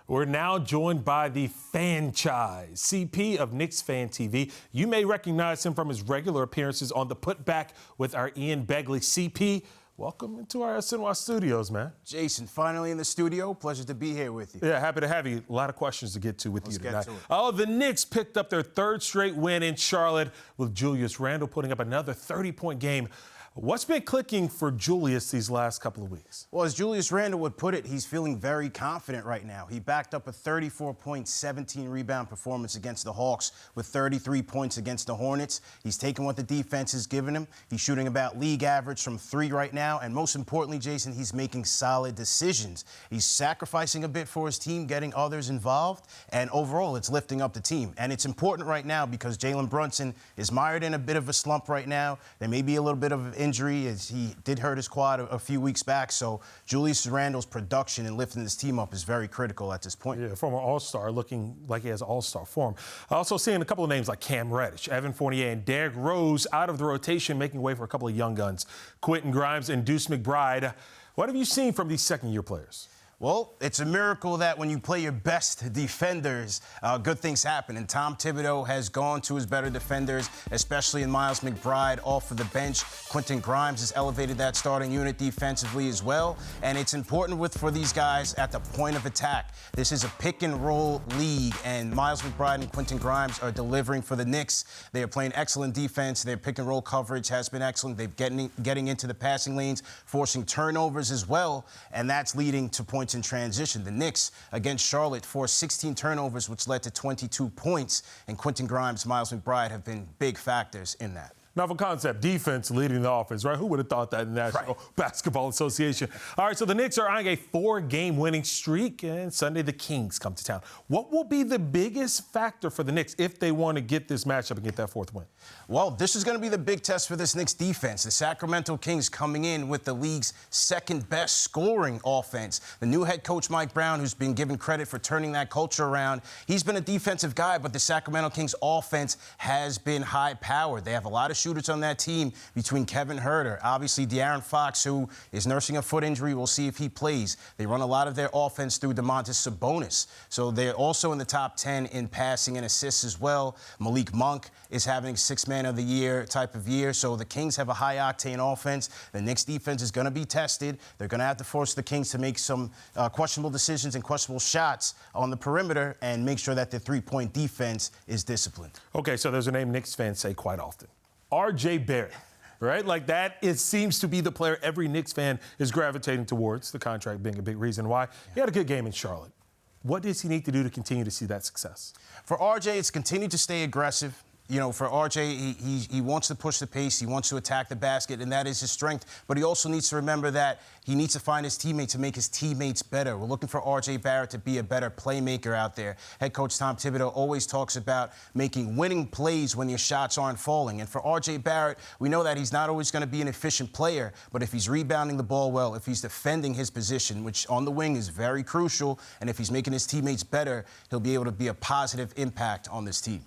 We're now joined by the Fanchise, CP of Knicks Fan TV. You may recognize him from his regular appearances on The Putback with our Ian Begley. CP, welcome into our SNY studios, man. Jason, finally in the studio. Pleasure to be here with you. Yeah, happy to have you. A lot of questions to get to with you tonight. Let's get to it. Oh, the Knicks picked up their third straight win in Charlotte with Julius Randle putting up another 30-point game. What's been clicking for Julius these last couple of weeks? Well, as Julius Randle would put it, he's feeling very confident right now. He backed up a 34-point, 17-rebound performance against the Hawks with 33 points against the Hornets. He's taking what the defense has given him. He's shooting about league average from 3 right now. And most importantly, Jason, he's making solid decisions. He's sacrificing a bit for his team, getting others involved. And overall, it's lifting up the team. And it's important right now because Jalen Brunson is mired in a bit of a slump right now. There may be a little bit of injury as he did hurt his quad a few weeks back. So Julius Randle's production and lifting this team up is very critical at this point. Yeah, former All-Star looking like he has All-Star form. Also seeing a couple of names like Cam Reddish, Evan Fournier, and Derrick Rose out of the rotation, making way for a couple of young guns. Quentin Grimes and Deuce McBride. What have you seen from these second-year players? Well, it's a miracle that when you play your best defenders, good things happen. And Tom Thibodeau has gone to his better defenders, especially in Miles McBride off of the bench. Quentin Grimes has elevated that starting unit defensively as well. And it's important for these guys at the point of attack. This is a pick-and-roll league, and Miles McBride and Quentin Grimes are delivering for the Knicks. They are playing excellent defense. Their pick-and-roll coverage has been excellent. They're getting into the passing lanes, forcing turnovers as well, and that's leading to points in transition. The Knicks against Charlotte forced 16 turnovers, which led to 22 points, and Quentin Grimes, Miles McBride have been big factors in that. Novel concept, defense leading the offense, right? Who would have thought that in the National Basketball Association? All right, so the Knicks are eyeing a 4-game winning streak, and Sunday the Kings come to town. What will be the biggest factor for the Knicks if they want to get this matchup and get that 4th win? Well, this is going to be the big test for this Knicks defense. The Sacramento Kings coming in with the league's second-best scoring offense. The new head coach, Mike Brown, who's been given credit for turning that culture around, he's been a defensive guy, but the Sacramento Kings offense has been high-powered. They have a lot of shooters on that team between Kevin Huerter, obviously De'Aaron Fox, who is nursing a foot injury. We'll see if he plays. They run a lot of their offense through Domantas Sabonis. So they're also in the top 10 in passing and assists as well. Malik Monk is having 6th man of the year type of year. So the Kings have a high-octane offense. The Knicks defense is going to be tested. They're going to have to force the Kings to make some questionable decisions and questionable shots on the perimeter and make sure that the three-point defense is disciplined. Okay, so there's a name Knicks fans say quite often. R.J. Barrett, right? Like that, it seems to be the player every Knicks fan is gravitating towards, the contract being a big reason why. He had a good game in Charlotte. What does he need to do to continue to see that success? For R.J., it's continue to stay aggressive. You know, for R.J., he wants to push the pace. He wants to attack the basket, and that is his strength. But he also needs to remember that he needs to find his teammates to make his teammates better. We're looking for R.J. Barrett to be a better playmaker out there. Head coach Tom Thibodeau always talks about making winning plays when your shots aren't falling. And for R.J. Barrett, we know that he's not always going to be an efficient player, but if he's rebounding the ball well, if he's defending his position, which on the wing is very crucial, and if he's making his teammates better, he'll be able to be a positive impact on this team.